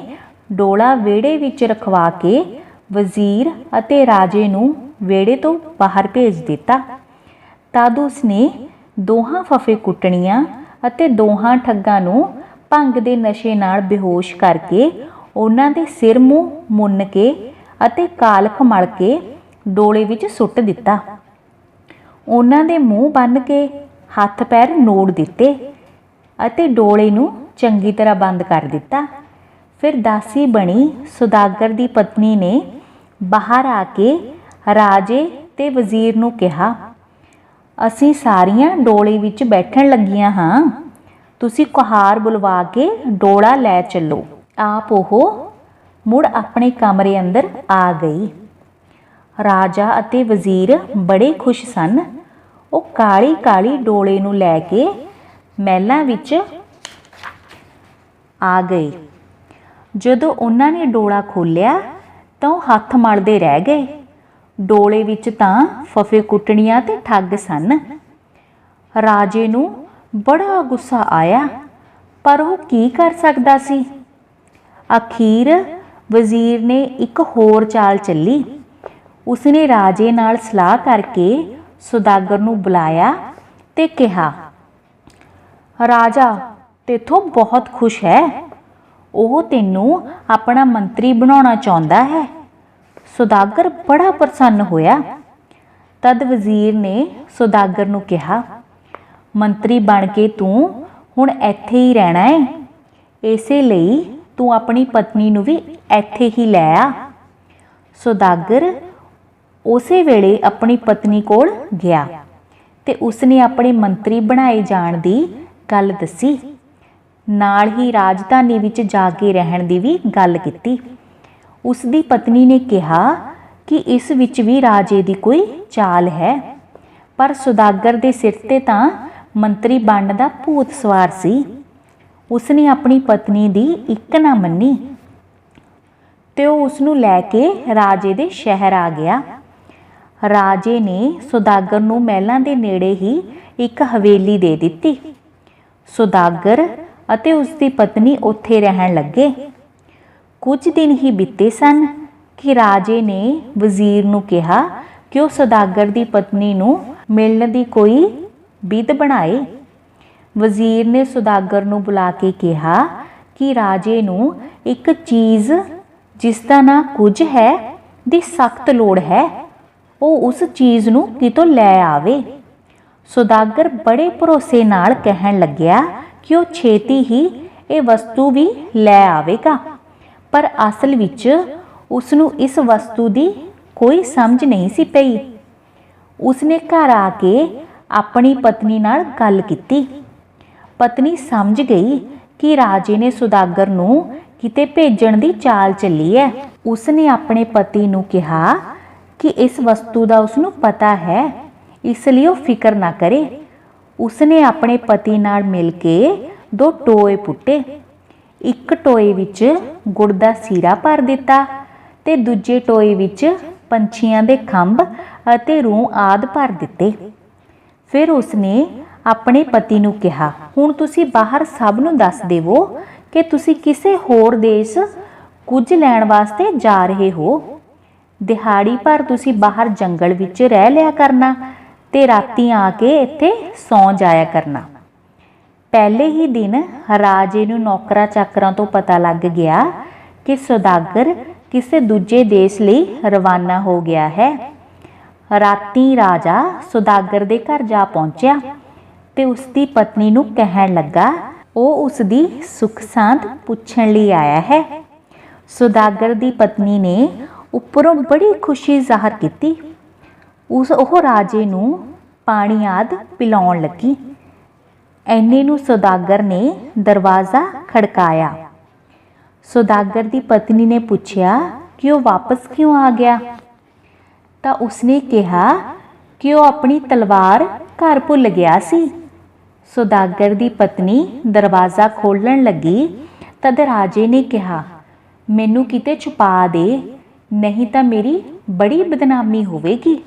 ਡੋਲਾ ਵਿਹੜੇ ਵਿੱਚ ਰਖਵਾ ਕੇ ਵਜ਼ੀਰ ਅਤੇ ਰਾਜੇ ਨੂੰ ਵਿਹੜੇ ਤੋਂ ਬਾਹਰ ਭੇਜ ਦਿੱਤਾ। ਤਦ ਉਸਨੇ ਦੋਹਾਂ ਫਫੇ ਕੁੱਟਣੀਆਂ ਅਤੇ ਦੋਹਾਂ ਠੱਗਾਂ ਨੂੰ ਭੰਗ ਦੇ ਨਸ਼ੇ ਨਾਲ ਬੇਹੋਸ਼ ਕਰਕੇ ਉਹਨਾਂ ਦੇ ਸਿਰ ਮੂੰਹ ਮੁੰਨ ਕੇ ਅਤੇ ਕਾਲਖ ਮਲ ਕੇ ਡੋਲੇ ਵਿੱਚ ਸੁੱਟ ਦਿੱਤਾ। ਉਹਨਾਂ ਦੇ ਮੂੰਹ ਬੰਨ੍ਹ ਕੇ ਹੱਥ ਪੈਰ ਨੋੜ ਦਿੱਤੇ ਅਤੇ ਡੋਲੇ ਨੂੰ ਚੰਗੀ ਤਰ੍ਹਾਂ ਬੰਦ ਕਰ ਦਿੱਤਾ। ਫਿਰ ਦਾਸੀ ਬਣੀ ਸੁਦਾਗਰ ਦੀ ਪਤਨੀ ਨੇ ਬਾਹਰ ਆ ਕੇ ਰਾਜੇ ਤੇ ਵਜ਼ੀਰ ਨੂੰ ਕਿਹਾ, ਅਸੀਂ ਸਾਰੀਆਂ ਡੋਲੇ ਵਿੱਚ ਬੈਠਣ ਲੱਗੀਆਂ ਹਾਂ, ਤੁਸੀਂ ਕੁਹਾਰ ਬੁਲਵਾ ਕੇ ਡੋਲਾ ਲੈ ਚੱਲੋ। ਆਪ ਉਹ ਮੁੜ ਆਪਣੇ ਕਮਰੇ ਅੰਦਰ ਆ ਗਈ। ਰਾਜਾ ਅਤੇ ਵਜ਼ੀਰ ਬੜੇ ਖੁਸ਼ ਸਨ। ਉਹ ਕਾਲੀ ਕਾਲੀ ਡੋਲੇ ਨੂੰ ਲੈ ਕੇ ਮਹਿਲਾਂ ਵਿੱਚ ਆ ਗਏ। ਜਦੋਂ ਉਹਨਾਂ ਨੇ ਡੋਲਾ ਖੋਲ੍ਹਿਆ ਤਾਂ ਉਹ ਹੱਥ ਮਲਦੇ ਰਹਿ ਗਏ। ਡੋਲੇ ਵਿੱਚ ਤਾਂ ਫਫੇ ਕੁੱਟਣੀਆਂ ਤੇ ਠੱਗ ਸਨ। ਰਾਜੇ ਨੂੰ ਬੜਾ ਗੁੱਸਾ ਆਇਆ, ਪਰ ਉਹ ਕੀ ਕਰ ਸਕਦਾ ਸੀ। ਅਖੀਰ ਵਜ਼ੀਰ ਨੇ ਇੱਕ ਹੋਰ ਚਾਲ ਚੱਲੀ। ਉਸਨੇ ਰਾਜੇ ਨਾਲ ਸਲਾਹ ਕਰਕੇ ਸੁਦਾਗਰ ਨੂੰ ਬੁਲਾਇਆ ਤੇ ਕਿਹਾ, ਰਾਜਾ ਤੇਥੋਂ ਬਹੁਤ ਖੁਸ਼ ਹੈ। ਉਹ ਤੈਨੂੰ ਆਪਣਾ ਮੰਤਰੀ ਬਣਾਉਣਾ ਚਾਹੁੰਦਾ ਹੈ। ਸੁਦਾਗਰ ਬੜਾ ਪ੍ਰਸੰਨ ਹੋਇਆ। ਤਦ ਵਜ਼ੀਰ ਨੇ ਸੁਦਾਗਰ ਨੂੰ ਕਿਹਾ, ਮੰਤਰੀ ਬਣ ਕੇ ਤੂੰ ਹੁਣ ਇੱਥੇ ਹੀ ਰਹਿਣਾ ਹੈ। ਇਸੇ ਲਈ ਤੂੰ ਆਪਣੀ ਪਤਨੀ ਨੂੰ ਵੀ ਇੱਥੇ ਹੀ ਲੈ ਆ। ਸੁਦਾਗਰ ਉਸੇ ਵੇਲੇ ਆਪਣੀ ਪਤਨੀ ਕੋਲ ਗਿਆ ਤੇ ਉਸਨੇ ਆਪਣੇ ਮੰਤਰੀ ਬਣਾਏ ਜਾਣ ਦੀ ਗੱਲ ਦੱਸੀ। ਨਾਲ ਹੀ ਰਾਜਧਾਨੀ ਵਿੱਚ ਜਾ ਕੇ ਰਹਿਣ ਦੀ ਵੀ ਗੱਲ ਕੀਤੀ। ਉਸ ਦੀ ਪਤਨੀ ਨੇ ਕਿਹਾ ਕਿ ਇਸ ਵਿੱਚ ਵੀ ਰਾਜੇ ਦੀ ਕੋਈ ਚਾਲ ਹੈ, ਪਰ ਸੁਦਾਗਰ ਦੇ ਸਿਰ ਤੇ ਤਾਂ ਮੰਤਰੀ ਬਣਨ ਦਾ ਭੂਤ ਸਵਾਰ ਸੀ। ਉਸਨੇ ਆਪਣੀ ਪਤਨੀ ਦੀ ਇੱਕ ਨਾ ਮੰਨੀ ਤੇ ਉਹ ਉਸਨੂੰ ਲੈ ਕੇ ਰਾਜੇ ਦੇ ਸ਼ਹਿਰ ਆ ਗਿਆ। ਰਾਜੇ ਨੇ ਸੁਦਾਗਰ ਨੂੰ ਮਹਿਲਾਂ ਦੇ ਨੇੜੇ ਹੀ ਇੱਕ ਹਵੇਲੀ ਦੇ ਦਿੱਤੀ। ਸੁਦਾਗਰ ਅਤੇ ਉਸ ਦੀ ਪਤਨੀ ਉੱਥੇ ਰਹਿਣ ਲੱਗੇ। ਕੁਝ ਦਿਨ ਹੀ ਬੀਤੇ ਸਨ ਕਿ ਰਾਜੇ ਨੇ ਵਜ਼ੀਰ ਨੂੰ ਕਿਹਾ ਕਿ ਉਹ ਸੁਦਾਗਰ ਦੀ ਪਤਨੀ ਨੂੰ ਮਿਲਣ ਦੀ ਕੋਈ ਵਿਧ ਬਣਾਏ। ਵਜ਼ੀਰ ਨੇ ਸੁਦਾਗਰ ਨੂੰ ਬੁਲਾ ਕੇ ਕਿਹਾ ਕਿ ਰਾਜੇ ਨੂੰ ਇੱਕ ਚੀਜ਼ ਜਿਸ ਦਾ ਨਾਂ ਕੁਝ ਹੈ ਦੀ ਸਖਤ ਲੋੜ ਹੈ। ਉਹ ਉਸ ਚੀਜ਼ ਨੂੰ ਕਿਤੋਂ ਲੈ ਆਵੇ। ਸੁਦਾਗਰ ਬੜੇ ਭਰੋਸੇ ਨਾਲ ਕਹਿਣ ਲੱਗਿਆ ਕਿ ਉਹ ਛੇਤੀ ਹੀ ਇਹ ਵਸਤੂ ਵੀ ਲੈ ਆਵੇਗਾ, ਪਰ ਅਸਲ ਵਿੱਚ ਉਸ ਨੂੰ ਇਸ ਵਸਤੂ ਦੀ ਕੋਈ ਸਮਝ ਨਹੀਂ ਸੀ ਪਈ। ਉਸਨੇ ਘਰ ਆ ਕੇ ਆਪਣੀ ਪਤਨੀ ਨਾਲ ਗੱਲ ਕੀਤੀ। ਪਤਨੀ ਸਮਝ ਗਈ ਕਿ ਰਾਜੇ ਨੇ ਸੁਦਾਗਰ ਨੂੰ ਕਿਤੇ ਭੇਜਣ ਦੀ ਚਾਲ ਚੱਲੀ ਹੈ। ਉਸਨੇ ਆਪਣੇ ਪਤੀ ਨੂੰ ਕਿਹਾ ਕਿ ਇਸ ਵਸਤੂ ਦਾ ਉਸਨੂੰ ਪਤਾ ਹੈ, ਇਸ ਲਈ ਉਹ ਫਿਕਰ ਨਾ ਕਰੇ। ਉਸਨੇ ਆਪਣੇ ਪਤੀ ਨਾਲ ਮਿਲ ਕੇ 2 ਟੋਏ ਪੁੱਟੇ। ਇੱਕ ਟੋਏ ਵਿੱਚ ਗੁੜ ਦਾ ਸੀਰਾ ਭਰ ਦਿੱਤਾ ਤੇ ਦੂਜੇ ਟੋਏ ਵਿੱਚ ਪੰਛੀਆਂ ਦੇ ਖੰਭ ਅਤੇ ਰੂੰ ਆਦਿ ਭਰ ਦਿੱਤੇ। ਫਿਰ ਉਸਨੇ ਆਪਣੇ ਪਤੀ ਨੂੰ ਕਿਹਾ, ਹੁਣ ਤੁਸੀਂ ਬਾਹਰ ਸਭ ਨੂੰ ਦੱਸ ਦੇਵੋ ਕਿ ਤੁਸੀਂ ਕਿਸੇ ਹੋਰ ਦੇਸ਼ ਕੁਝ ਲੈਣ ਵਾਸਤੇ ਜਾ ਰਹੇ ਹੋ। ਦਿਹਾੜੀ ਭਰ ਤੁਸੀਂ ਬਾਹਰ ਜੰਗਲ ਵਿੱਚ ਰਹਿ ਲਿਆ ਕਰਨਾ ਤੇ ਰਾਤੀ ਆ ਕੇ ਇੱਥੇ ਸੌਂ ਜਾਇਆ ਕਰਨਾ। ਪਹਿਲੇ ਹੀ ਦਿਨ ਰਾਜੇ ਨੂੰ ਨੌਕਰਾਂ ਚਾਕਰਾਂ ਤੋਂ ਪਤਾ ਲੱਗ ਗਿਆ ਕਿ ਸੁਦਾਗਰ ਕਿਸੇ ਦੂਜੇ ਦੇਸ਼ ਲਈ ਰਵਾਨਾ ਹੋ ਗਿਆ ਹੈ। ਰਾਤੀ ਰਾਜਾ ਸੁਦਾਗਰ ਦੇ ਘਰ ਜਾ ਪਹੁੰਚਿਆ ਤੇ ਉਸ ਦੀ ਪਤਨੀ ਨੂੰ ਕਹਿਣ ਲੱਗਾ ਉਹ ਉਸ ਦੀ ਸੁੱਖ ਸਾਂਦ ਪੁੱਛਣ ਲਈ ਆਇਆ ਹੈ। ਸੁਦਾਗਰ ਦੀ ਪਤਨੀ ਨੇ ਉੱਪਰੋਂ ਬੜੀ ਖੁਸ਼ੀ ਜ਼ਾਹਰ ਕੀਤੀ। ਉਹ ਰਾਜੇ ਨੂੰ ਪਾਣੀ ਆਦਿ ਪਿਲਾਉਣ ਲੱਗੀ। ਐਨੇ ਨੂੰ ਸੁਦਾਗਰ ਨੇ ਦਰਵਾਜ਼ਾ ਖੜਕਾਇਆ। ਸੌਦਾਗਰ ਦੀ ਪਤਨੀ ਨੇ ਪੁੱਛਿਆ ਕਿ ਉਹ ਵਾਪਸ ਕਿਉਂ ਆ ਗਿਆ। ਤਾਂ ਉਸਨੇ ਕਿਹਾ ਕਿ ਉਹ ਆਪਣੀ ਤਲਵਾਰ ਘਰ ਭੁੱਲ ਗਿਆ ਸੀ। ਸੌਦਾਗਰ ਦੀ ਪਤਨੀ ਦਰਵਾਜ਼ਾ ਖੋਲ੍ਹਣ ਲੱਗੀ ਤਦ ਰਾਜੇ ਨੇ ਕਿਹਾ, ਮੈਨੂੰ ਕਿਤੇ ਛੁਪਾ ਦੇ, ਨਹੀਂ ਤਾਂ ਮੇਰੀ ਬੜੀ ਬਦਨਾਮੀ ਹੋਵੇਗੀ।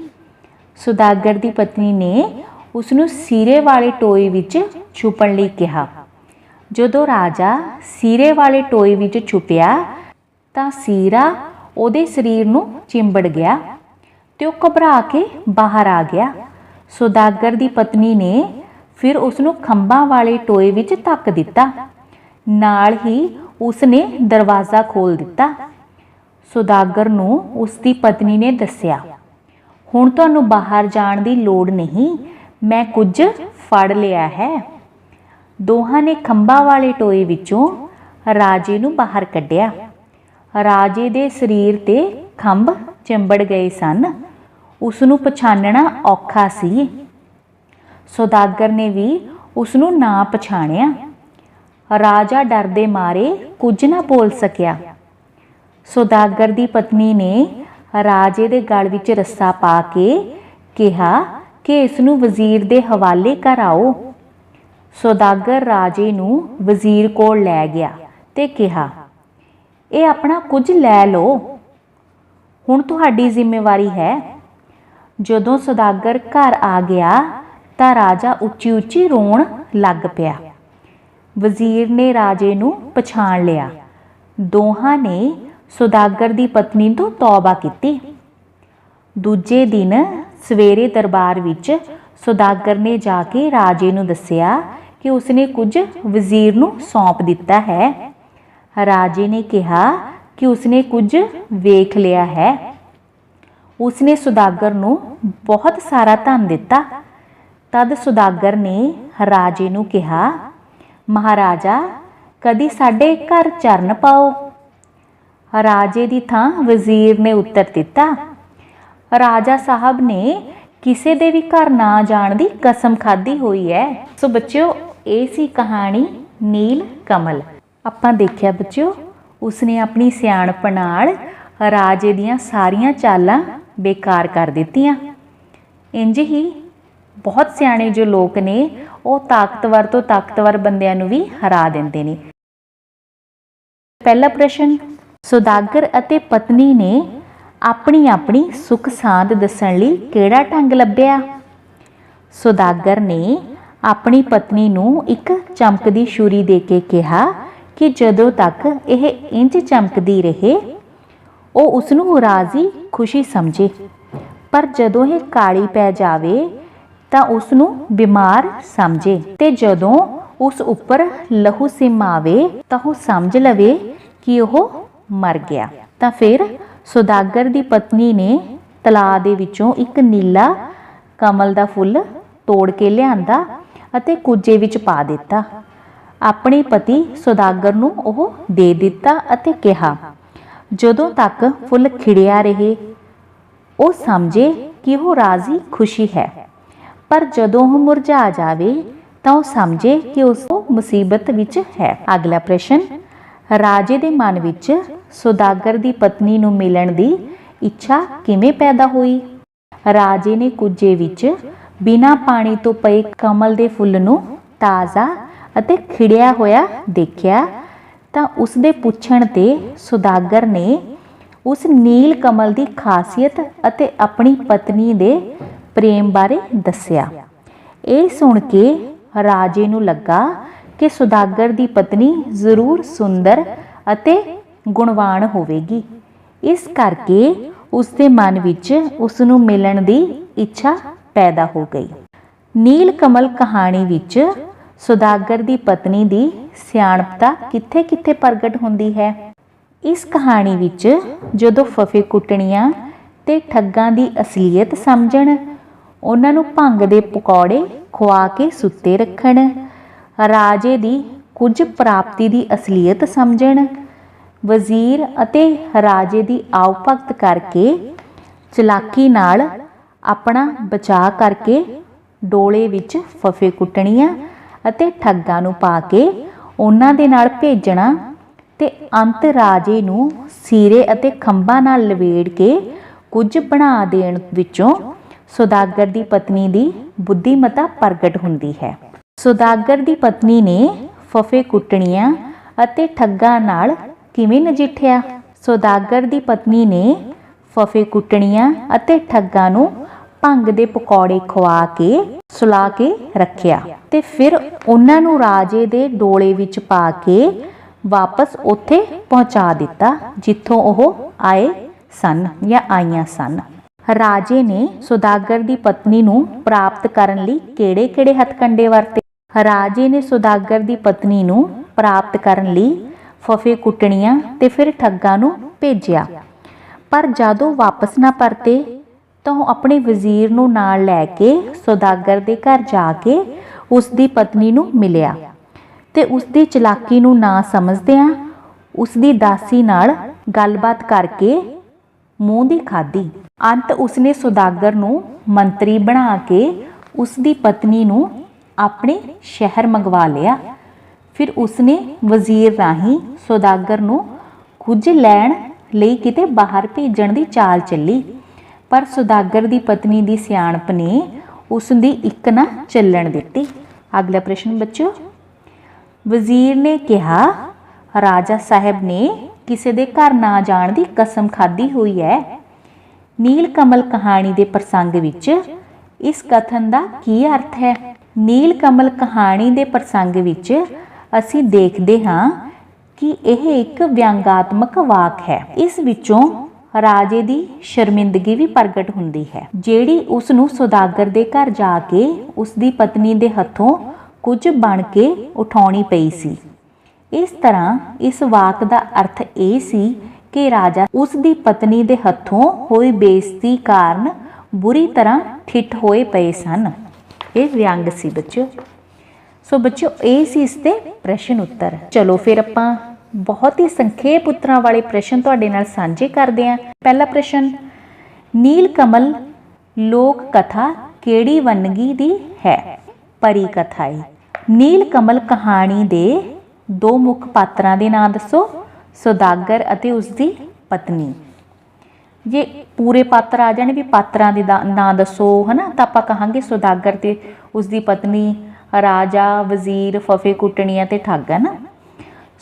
ਸੌਦਾਗਰ ਦੀ ਪਤਨੀ ਨੇ ਉਸਨੂੰ ਸੀਰੇ ਵਾਲੇ ਟੋਏ ਵਿੱਚ ਛੁਪਣ ਲਈ ਕਿਹਾ। ਜਦੋਂ ਰਾਜਾ ਸੀਰੇ ਵਾਲੇ ਟੋਏ ਵਿੱਚ ਛੁਪਿਆ ਤਾਂ ਸੀਰਾ ਉਹਦੇ ਸਰੀਰ ਨੂੰ ਚਿੰਬੜ ਗਿਆ ਤੇ ਉਹ ਘਬਰਾ ਕੇ ਬਾਹਰ ਆ ਗਿਆ। ਸੌਦਾਗਰ ਦੀ ਪਤਨੀ ਨੇ ਫਿਰ ਉਸਨੂੰ ਖੰਭਾਂ ਵਾਲੇ ਟੋਏ ਵਿੱਚ ਧੱਕ ਦਿੱਤਾ। ਨਾਲ ਹੀ ਉਸਨੇ ਦਰਵਾਜ਼ਾ ਖੋਲ੍ਹ ਦਿੱਤਾ। ਸੌਦਾਗਰ ਨੂੰ ਉਸਦੀ ਪਤਨੀ ਨੇ ਦੱਸਿਆ, ਹੁਣ ਤੁਹਾਨੂੰ ਬਾਹਰ ਜਾਣ ਦੀ ਲੋੜ ਨਹੀਂ, ਮੈਂ ਕੁਝ ਫੜ ਲਿਆ ਹੈ। ਦੋਹਾਂ ਨੇ ਖੰਭਾਂ ਵਾਲੇ ਟੋਏ ਵਿੱਚੋਂ ਰਾਜੇ ਨੂੰ ਬਾਹਰ ਕੱਢਿਆ। ਰਾਜੇ ਦੇ ਸਰੀਰ ਤੇ ਖੰਭ ਚਿੰਬੜ ਗਏ ਸਨ। ਉਸ ਨੂੰ ਪਛਾਣਨਾ ਔਖਾ ਸੀ। ਸੌਦਾਗਰ ਨੇ ਵੀ ਉਸ ਨੂੰ ਨਾ ਪਛਾਣਿਆ। ਰਾਜਾ ਡਰ ਦੇ ਮਾਰੇ ਕੁਝ ਨਾ ਬੋਲ ਸਕਿਆ। ਸੌਦਾਗਰ ਦੀ ਪਤਨੀ ਨੇ ਰਾਜੇ ਦੇ ਗਲ ਵਿੱਚ ਰੱਸਾ ਪਾ ਕੇ ਕਿਹਾ ਕਿ ਇਸ ਨੂੰ ਵਜ਼ੀਰ ਦੇ ਹਵਾਲੇ ਕਰ ਆਓ। ਸੌਦਾਗਰ ਰਾਜੇ ਨੂੰ ਵਜ਼ੀਰ ਕੋਲ ਲੈ ਗਿਆ ਤੇ ਕਿਹਾ, ਇਹ ਆਪਣਾ ਕੁਝ ਲੈ ਲਓ, ਹੁਣ ਤੁਹਾਡੀ ਜ਼ਿੰਮੇਵਾਰੀ ਹੈ। ਜਦੋਂ ਸੌਦਾਗਰ ਘਰ ਆ ਗਿਆ ਤਾਂ ਰਾਜਾ ਉੱਚੀ ਉੱਚੀ ਰੋਣ ਲੱਗ ਪਿਆ। ਵਜ਼ੀਰ ਨੇ ਰਾਜੇ ਨੂੰ ਪਛਾਣ ਲਿਆ। ਦੋਹਾਂ ਨੇ ਸੌਦਾਗਰ ਦੀ ਪਤਨੀ ਤੋਂ ਤੌਬਾ ਕੀਤੀ। ਦੂਜੇ ਦਿਨ ਸਵੇਰੇ ਦਰਬਾਰ ਵਿੱਚ ਸੌਦਾਗਰ ਨੇ ਜਾ ਕੇ ਰਾਜੇ ਨੂੰ ਦੱਸਿਆ ਕਿ ਉਸਨੇ ਕੁਝ ਵਜ਼ੀਰ ਨੂੰ ਸੌਂਪ ਦਿੱਤਾ ਹੈ। ਰਾਜੇ ਨੇ ਕਿਹਾ ਕਿ ਉਸਨੇ ਕੁਝ ਵੇਖ ਲਿਆ ਹੈ। ਉਸਨੇ ਸੌਦਾਗਰ ਨੂੰ ਬਹੁਤ ਸਾਰਾ ਧਨ ਦਿੱਤਾ। ਤਦ ਸੌਦਾਗਰ ਨੇ ਰਾਜੇ ਨੂੰ ਕਿਹਾ, ਮਹਾਰਾਜਾ, ਕਦੀ ਸਾਡੇ ਘਰ ਚਰਨ ਪਾਓ। ਰਾਜੇ ਦੀ ਥਾਂ ਵਜ਼ੀਰ ਨੇ ਉੱਤਰ ਦਿੱਤਾ, ਰਾਜਾ ਸਾਹਿਬ ਨੇ ਕਿਸੇ ਦੇ ਵੀ ਘਰ ਨਾ ਜਾਣ ਦੀ ਕਸਮ ਖਾਧੀ ਹੋਈ ਹੈ। ਸੋ ਬੱਚਿਓ, ਇਹ ਸੀ ਕਹਾਣੀ ਨੀਲ ਕਮਲ। ਆਪਾਂ ਦੇਖਿਆ ਬੱਚਿਓ, ਉਸਨੇ ਆਪਣੀ ਸਿਆਣਪ ਨਾਲ ਰਾਜੇ ਦੀਆਂ ਸਾਰੀਆਂ ਚਾਲਾਂ ਬੇਕਾਰ ਕਰ ਦਿੱਤੀਆਂ। ਇੰਜ ਹੀ ਬਹੁਤ ਸਿਆਣੇ ਜੋ ਲੋਕ ਨੇ ਉਹ ਤਾਕਤਵਰ ਤੋਂ ਤਾਕਤਵਰ ਬੰਦਿਆਂ ਨੂੰ ਵੀ ਹਰਾ ਦਿੰਦੇ ਨੇ। ਪਹਿਲਾ ਪ੍ਰਸ਼ਨ, ਸੌਦਾਗਰ ਅਤੇ ਪਤਨੀ ਨੇ ਆਪਣੀ ਆਪਣੀ ਸੁੱਖ ਸਾਂਦ ਦੱਸਣ ਲਈ ਕਿਹੜਾ ਢੰਗ ਲੱਭਿਆ? ਸੌਦਾਗਰ ਨੇ ਆਪਣੀ ਪਤਨੀ ਨੂੰ ਇੱਕ ਚਮਕਦੀ ਛੁਰੀ ਦੇ ਕੇ ਕਿਹਾ ਕਿ ਜਦੋਂ ਤੱਕ ਇਹ ਇੰਜ ਚਮਕਦੀ ਰਹੇ ਉਹ ਉਸ ਨੂੰ ਰਾਜ਼ੀ ਖੁਸ਼ੀ ਸਮਝੇ, ਪਰ ਜਦੋਂ ਇਹ ਕਾਲੀ ਪੈ ਜਾਵੇ ਤਾਂ ਉਸ ਨੂੰ ਬਿਮਾਰ ਸਮਝੇ, ਤੇ ਜਦੋਂ ਉਸ ਉੱਪਰ ਲਹੂ ਸਿਮ ਆਵੇ ਤਾਂ ਉਹ ਸਮਝ ਲਵੇ ਕਿ ਉਹ ਮਰ ਗਿਆ। ਤਾਂ ਫਿਰ ਸੌਦਾਗਰ ਦੀ ਪਤਨੀ ਨੇ ਤਲਾਅ ਦੇ ਵਿੱਚੋਂ ਇੱਕ ਨੀਲਾ ਕਮਲ ਦਾ ਫੁੱਲ ਤੋੜ ਕੇ ਲਿਆਂਦਾ ਅਤੇ ਕੁੱਜੇ ਵਿੱਚ ਪਾ ਦਿੱਤਾ। ਆਪਣੇ ਪਤੀ ਸੌਦਾਗਰ ਨੂੰ ਉਹ ਦੇ ਦਿੱਤਾ ਅਤੇ ਕਿਹਾ, ਜਦੋਂ ਤੱਕ ਫੁੱਲ ਖਿੜਿਆ ਰਹੇ ਉਹ ਸਮਝੇ ਕਿ ਉਹ ਰਾਜ਼ੀ ਖੁਸ਼ੀ ਹੈ, ਪਰ ਜਦੋਂ ਉਹ ਮੁਰਝਾ ਜਾਵੇ ਤਾਂ ਉਹ ਸਮਝੇ ਕਿ ਉਸ ਮੁਸੀਬਤ ਵਿੱਚ ਹੈ। ਅਗਲਾ ਪ੍ਰਸ਼ਨ, ਰਾਜੇ ਦੇ ਮਨ ਵਿੱਚ ਸੌਦਾਗਰ ਦੀ ਪਤਨੀ ਨੂੰ ਮਿਲਣ ਦੀ ਇੱਛਾ ਕਿਵੇਂ ਪੈਦਾ ਹੋਈ? ਰਾਜੇ ਨੇ ਕੁੱਜੇ ਵਿੱਚ ਬਿਨਾਂ ਪਾਣੀ ਤੋਂ ਪਏ ਕਮਲ ਦੇ ਫੁੱਲ ਨੂੰ ਤਾਜ਼ਾ ਅਤੇ ਖਿੜਿਆ ਹੋਇਆ ਦੇਖਿਆ ਤਾਂ ਉਸ ਦੇ ਪੁੱਛਣ ਤੇ ਸੌਦਾਗਰ ਨੇ ਉਸ ਨੀਲ ਕਮਲ ਦੀ ਖਾਸੀਅਤ ਅਤੇ ਆਪਣੀ ਪਤਨੀ ਦੇ ਪ੍ਰੇਮ ਬਾਰੇ ਦੱਸਿਆ। ਇਹ ਸੁਣ ਕੇ ਰਾਜੇ ਨੂੰ ਲੱਗਾ ਕਿ ਸੌਦਾਗਰ ਦੀ ਪਤਨੀ ਜ਼ਰੂਰ ਸੁੰਦਰ ਅਤੇ ਗੁਣਵਾਨ ਹੋਵੇਗੀ। ਇਸ ਕਰਕੇ ਉਸ ਦੇ ਮਨ ਵਿੱਚ ਉਸ ਨੂੰ ਮਿਲਣ ਦੀ ਇੱਛਾ ਪੈਦਾ ਹੋ ਗਈ। ਨੀਲ ਕਮਲ ਕਹਾਣੀ ਵਿੱਚ ਸੌਦਾਗਰ ਦੀ ਪਤਨੀ ਦੀ ਸਿਆਣਪਤਾ ਕਿੱਥੇ ਕਿੱਥੇ ਪ੍ਰਗਟ ਹੁੰਦੀ ਹੈ? ਇਸ ਕਹਾਣੀ ਵਿੱਚ ਜਦੋਂ ਫਫੇ ਕੁੱਟਣੀਆਂ ਤੇ ਠੱਗਾਂ ਦੀ ਅਸਲੀਅਤ ਸਮਝਣ, ਉਹਨਾਂ ਨੂੰ ਭੰਗ ਦੇ ਪਕੌੜੇ ਖਵਾ ਕੇ ਸੁੱਤੇ ਰੱਖਣ, ਰਾਜੇ ਦੀ ਕੁਝ ਪ੍ਰਾਪਤੀ ਦੀ ਅਸਲੀਅਤ ਸਮਝਣ, ਵਜ਼ੀਰ ਅਤੇ ਰਾਜੇ ਦੀ ਆਓ ਭਗਤ ਕਰਕੇ ਚਲਾਕੀ ਨਾਲ ਆਪਣਾ ਬਚਾਅ ਕਰਕੇ ਡੋਲੇ ਵਿੱਚ ਫਫੇ ਕੁੱਟਣੀਆਂ ਅਤੇ ਠੱਗਾਂ ਨੂੰ ਪਾ ਕੇ ਉਹਨਾਂ ਦੇ ਨਾਲ ਭੇਜਣਾ ਤੇ ਅੰਤ ਰਾਜੇ ਨੂੰ ਸੀਰੇ ਅਤੇ ਖੰਭਾਂ ਨਾਲ ਲਵੇੜ ਕੇ ਕੁਝ ਬਣਾ ਦੇਣ ਵਿੱਚੋਂ ਸੌਦਾਗਰ ਦੀ ਪਤਨੀ ਦੀ ਬੁੱਧੀਮਤਾ ਪ੍ਰਗਟ ਹੁੰਦੀ ਹੈ। ਸੌਦਾਗਰ ਦੀ ਪਤਨੀ ਨੇ ਫਫੇ ਕੁੱਟਣੀਆਂ ਅਤੇ ਠੱਗਾਂ ਨਾਲ ਕਿਵੇਂ ਨਜਿੱਠਿਆ? ਸੌਦਾਗਰ ਦੀ ਪਤਨੀ ਨੇ ਫਫੇ ਕੁੱਟਣੀਆਂ ਅਤੇ ਠੱਗਾਂ ਨੂੰ ਭੰਗ ਦੇ ਪਕੌੜੇ ਖਵਾ ਕੇ ਸੁਲਾ ਕੇ ਰੱਖਿਆ ਤੇ ਫਿਰ ਉਹਨਾਂ ਨੂੰ ਰਾਜੇ ਦੇ ਡੋਲੇ ਵਿੱਚ ਪਾ ਕੇ ਵਾਪਸ ਉੱਥੇ ਪਹੁੰਚਾ ਦਿੱਤਾ ਜਿੱਥੋਂ ਉਹ ਆਏ ਸਨ ਜਾਂ ਆਈਆਂ ਸਨ। ਰਾਜੇ ਨੇ ਸੌਦਾਗਰ ਦੀ ਪਤਨੀ ਨੂੰ ਪ੍ਰਾਪਤ ਕਰਨ ਲਈ ਕਿਹੜੇ-ਕਿਹੜੇ ਹੱਥਕੰਡੇ ਵਰਤੇ? ਰਾਜੇ ਨੇ ਸੌਦਾਗਰ ਦੀ ਪਤਨੀ ਨੂੰ ਪ੍ਰਾਪਤ ਕਰਨ ਲਈ ਫਫੇ ਕੁੱਟਣੀਆਂ ਤੇ ਫਿਰ ਠੱਗਾਂ ਨੂੰ ਭੇਜਿਆ, ਪਰ ਜਦੋਂ ਵਾਪਸ ਨਾ ਪਰਤੇ ਤਾਂ ਉਹ ਆਪਣੇ ਵਜ਼ੀਰ ਨੂੰ ਨਾਲ ਲੈ ਕੇ ਸੌਦਾਗਰ ਦੇ ਘਰ ਜਾ ਕੇ ਉਸ ਦੀ ਪਤਨੀ ਨੂੰ ਮਿਲਿਆ ਤੇ ਉਸ ਦੀ ਚਲਾਕੀ ਨੂੰ ਨਾ ਸਮਝਦਿਆਂ ਉਸ ਦੀ ਦਾਸੀ ਨਾਲ ਗੱਲਬਾਤ ਕਰਕੇ ਮੂੰਹ ਦੀ ਖਾਧੀ। ਅੰਤ ਉਸਨੇ ਸੌਦਾਗਰ ਨੂੰ ਮੰਤਰੀ ਬਣਾ ਕੇ ਉਸ ਦੀ ਪਤਨੀ ਨੂੰ ਆਪਣੇ ਸ਼ਹਿਰ ਮੰਗਵਾ ਲਿਆ। ਫਿਰ ਉਸਨੇ ਵਜ਼ੀਰ ਰਾਹੀਂ ਸੌਦਾਗਰ ਨੂੰ ਕੁਝ ਲੈਣ ਲਈ ਕਿਤੇ ਬਾਹਰ ਭੇਜਣ ਦੀ ਚਾਲ ਚੱਲੀ, ਪਰ ਸੌਦਾਗਰ ਦੀ ਪਤਨੀ ਦੀ ਸਿਆਣਪ ਨੇ ਉਸ ਦੀ ਇੱਕ ਨਾ ਚੱਲਣ ਦਿੱਤੀ। ਅਗਲਾ ਪ੍ਰਸ਼ਨ ਬੱਚੋ, ਵਜ਼ੀਰ ਨੇ ਕਿਹਾ ਰਾਜਾ ਸਾਹਿਬ ਨੇ ਕਿਸੇ ਦੇ ਘਰ ਨਾ ਜਾਣ ਦੀ ਕਸਮ ਖਾਧੀ ਹੋਈ ਹੈ। ਨੀਲ ਕਮਲ ਕਹਾਣੀ ਦੇ ਪ੍ਰਸੰਗ ਵਿੱਚ ਇਸ ਕਥਨ ਦਾ ਕੀ ਅਰਥ ਹੈ? ਨੀਲ ਕਮਲ ਕਹਾਣੀ ਦੇ ਪ੍ਰਸੰਗ ਵਿੱਚ ਅਸੀਂ ਦੇਖਦੇ ਹਾਂ ਕਿ ਇਹ ਇੱਕ ਵਿਅੰਗਾਤਮਕ ਵਾਕ ਹੈ। ਇਸ ਵਿੱਚੋਂ ਰਾਜੇ ਦੀ ਸ਼ਰਮਿੰਦਗੀ ਵੀ ਪ੍ਰਗਟ ਹੁੰਦੀ ਹੈ, ਜਿਹੜੀ ਉਸ ਨੂੰ ਸੌਦਾਗਰ ਦੇ ਘਰ ਜਾ ਕੇ ਉਸ ਦੀ ਪਤਨੀ ਦੇ ਹੱਥੋਂ ਕੁਝ ਬਣ ਕੇ ਉਠਾਉਣੀ ਪਈ ਸੀ। ਇਸ ਤਰ੍ਹਾਂ ਇਸ ਵਾਕ ਦਾ ਅਰਥ ਇਹ ਸੀ ਕਿ ਰਾਜਾ ਉਸ ਦੀ ਪਤਨੀ ਦੇ ਹੱਥੋਂ ਹੋਈ ਬੇਇੱਜ਼ਤੀ ਕਾਰਨ ਬੁਰੀ ਤਰ੍ਹਾਂ ਠਿੱਠ ਹੋਏ ਪਏ ਸਨ। ਇਹ ਵਿਅੰਗ ਸੀ ਬੱਚਿਓ। ਸੋ ਬੱਚਿਓ ਇਹ ਸੀ ਇਸ ਦੇ ਪ੍ਰਸ਼ਨ ਉੱਤਰ। ਚਲੋ ਫਿਰ ਆਪਾਂ ਬਹੁਤ ਹੀ ਸੰਖੇਪ ਉੱਤਰਾਂ ਵਾਲੇ ਪ੍ਰਸ਼ਨ ਤੁਹਾਡੇ ਨਾਲ ਸਾਂਝੇ ਕਰਦੇ ਹਾਂ। ਪਹਿਲਾ ਪ੍ਰਸ਼ਨ, ਨੀਲ ਕਮਲ ਲੋਕ ਕਥਾ ਕਿਹੜੀ ਵੰਨਗੀ ਦੀ ਹੈ? ਪਰੀ ਕਥਾ ਹੈ। ਨੀਲ ਕਮਲ ਕਹਾਣੀ ਦੇ ਦੋ ਮੁੱਖ ਪਾਤਰਾਂ ਦੇ ਨਾਂ ਦੱਸੋ, ਸੌਦਾਗਰ ਅਤੇ ਉਸ ਦੀ ਪਤਨੀ। ਜੇ ਪੂਰੇ ਪਾਤਰ ਆ ਜਾਣ ਵੀ ਪਾਤਰਾਂ ਦੇ ਨਾਂ ਦੱਸੋ ਹਨਾ, ਤਾਂ ਆਪਾਂ ਕਹਾਂਗੇ ਸੌਦਾਗਰ ਤੇ ਉਸ ਦੀ ਪਤਨੀ, ਰਾਜਾ, ਵਜ਼ੀਰ, ਫਫੇ ਕੁੱਟਣੀਆਂ ਤੇ ਠੱਗ। ਨਾ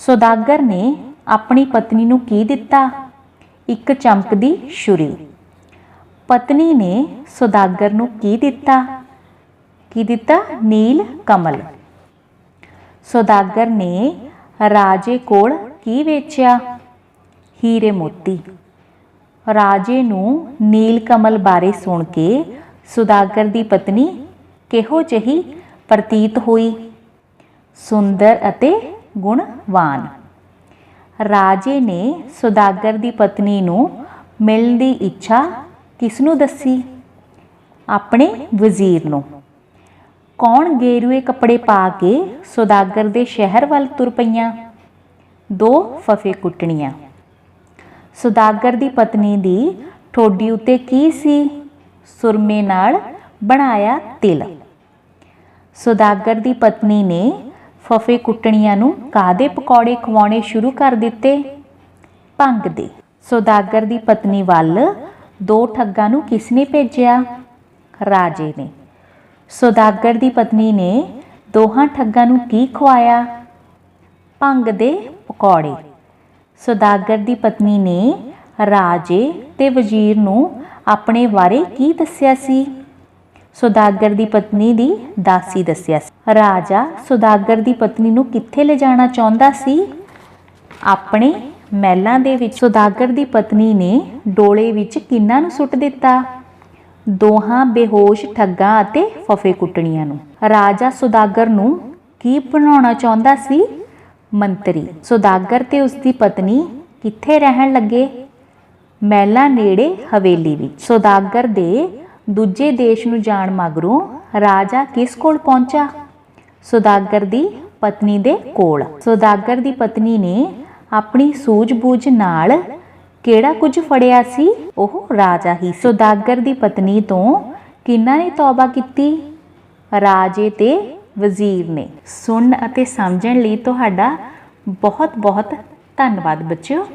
ਸੌਦਾਗਰ ਨੇ ਆਪਣੀ ਪਤਨੀ ਨੂੰ ਕੀ ਦਿੱਤਾ? ਇੱਕ ਚਮਕਦੀ ਛੁਰੀ। ਪਤਨੀ ਨੇ ਸੌਦਾਗਰ ਨੂੰ ਕੀ ਦਿੱਤਾ? ਕੀ ਦਿੱਤਾ? ਨੀਲ ਕਮਲ। ਸੌਦਾਗਰ ਨੇ ਰਾਜੇ ਕੋਲ ਕੀ ਵੇਚਿਆ? ਹੀਰੇ ਮੋਤੀ। ਰਾਜੇ ਨੂੰ ਨੀਲ ਕਮਲ ਬਾਰੇ ਸੁਣ ਕੇ ਸੌਦਾਗਰ ਦੀ ਪਤਨੀ ਕਿਹੋ ਜਿਹੀ ਪ੍ਰਤੀਤ ਹੋਈ? ਸੁੰਦਰ ਅਤੇ ਗੁਣਵਾਨ। ਰਾਜੇ ਨੇ ਸੌਦਾਗਰ ਦੀ ਪਤਨੀ ਨੂੰ ਮਿਲਣ ਦੀ ਇੱਛਾ ਕਿਸ ਨੂੰ ਦੱਸੀ? ਆਪਣੇ ਵਜ਼ੀਰ ਨੂੰ। ਕੌਣ ਗੇਰੂਏ ਕੱਪੜੇ ਪਾ ਕੇ ਸੌਦਾਗਰ ਦੇ ਸ਼ਹਿਰ ਵੱਲ ਤੁਰ ਪਈਆਂ? ਦੋ ਫਫੇ ਕੁੱਟਣੀਆਂ। ਸੌਦਾਗਰ ਦੀ ਪਤਨੀ ਦੀ ਠੋਡੀ ਉੱਤੇ ਕੀ ਸੀ? ਸੁਰਮੇ ਨਾਲ ਬਣਾਇਆ ਤਿਲ। ਸੌਦਾਗਰ ਦੀ ਪਤਨੀ ਨੇ ਫਫੇ ਕੁੱਟਣੀਆਂ ਨੂੰ ਕਾਹਦੇ ਪਕੌੜੇ ਖਵਾਉਣੇ ਸ਼ੁਰੂ ਕਰ ਦਿੱਤੇ? ਭੰਗ ਦੇ। ਸੌਦਾਗਰ ਦੀ ਪਤਨੀ ਵੱਲ ਦੋ ਠੱਗਾਂ ਨੂੰ ਕਿਸ ਨੇ ਭੇਜਿਆ? ਰਾਜੇ ਨੇ। ਸੌਦਾਗਰ ਦੀ ਪਤਨੀ ਨੇ ਦੋਹਾਂ ਠੱਗਾਂ ਨੂੰ ਕੀ ਖਵਾਇਆ? ਭੰਗ ਦੇ ਪਕੌੜੇ। ਸੌਦਾਗਰ ਦੀ ਪਤਨੀ ਨੇ ਰਾਜੇ ਤੇ ਵਜ਼ੀਰ ਨੂੰ ਆਪਣੇ ਬਾਰੇ ਕੀ ਦੱਸਿਆ ਸੀ? ਸੌਦਾਗਰ ਦੀ ਪਤਨੀ ਦੀ ਦਾਸੀ ਦੱਸਿਆ ਸੀ। ਰਾਜਾ ਸੌਦਾਗਰ ਦੀ ਪਤਨੀ ਨੂੰ ਕਿੱਥੇ ਲਿਜਾਣਾ ਚਾਹੁੰਦਾ ਸੀ? ਆਪਣੇ ਮਹਿਲਾਂ ਦੇ ਵਿੱਚ। ਸੌਦਾਗਰ ਦੀ ਪਤਨੀ ਨੇ ਡੋਲੇ ਵਿੱਚ ਕਿਹਨਾਂ ਨੂੰ ਸੁੱਟ ਦਿੱਤਾ? ਦੋਹਾਂ ਬੇਹੋਸ਼ ਠੱਗਾਂ ਅਤੇ ਫਫੇ ਕੁੱਟਣੀਆਂ ਨੂੰ। ਰਾਜਾ ਸੌਦਾਗਰ ਨੂੰ ਕੀ ਬਣਾਉਣਾ ਚਾਹੁੰਦਾ ਸੀ? ਮੰਤਰੀ। ਸੌਦਾਗਰ ਤੇ ਉਸ ਦੀ ਪਤਨੀ ਕਿੱਥੇ ਰਹਿਣ ਲੱਗੇ? ਮਹਿਲਾਂ ਨੇੜੇ ਹਵੇਲੀ ਵਿੱਚ। ਸੌਦਾਗਰ ਦੇ ਦੂਜੇ ਦੇਸ਼ ਨੂੰ ਜਾਣ ਮਗਰੋਂ ਰਾਜਾ ਕਿਸ ਕੋਲ ਪਹੁੰਚਾ? ਸੌਦਾਗਰ ਦੀ ਪਤਨੀ ਦੇ ਕੋਲ। ਸੌਦਾਗਰ ਦੀ ਪਤਨੀ ਨੇ ਆਪਣੀ ਸੂਝ-ਬੂਝ ਨਾਲ ਕਿਹੜਾ ਕੁਝ ਫੜਿਆ ਸੀ? ਉਹ ਰਾਜਾ ਹੀ। ਸੌਦਾਗਰ ਦੀ ਪਤਨੀ ਤੋਂ ਕਿਹਨਾਂ ਨੇ ਤੌਬਾ ਕੀਤੀ? ਰਾਜੇ ਤੇ ਵਜ਼ੀਰ ਨੇ। ਸੁਣਨ ਅਤੇ ਸਮਝਣ ਲਈ ਤੁਹਾਡਾ ਬਹੁਤ ਬਹੁਤ ਧੰਨਵਾਦ ਬੱਚਿਓ।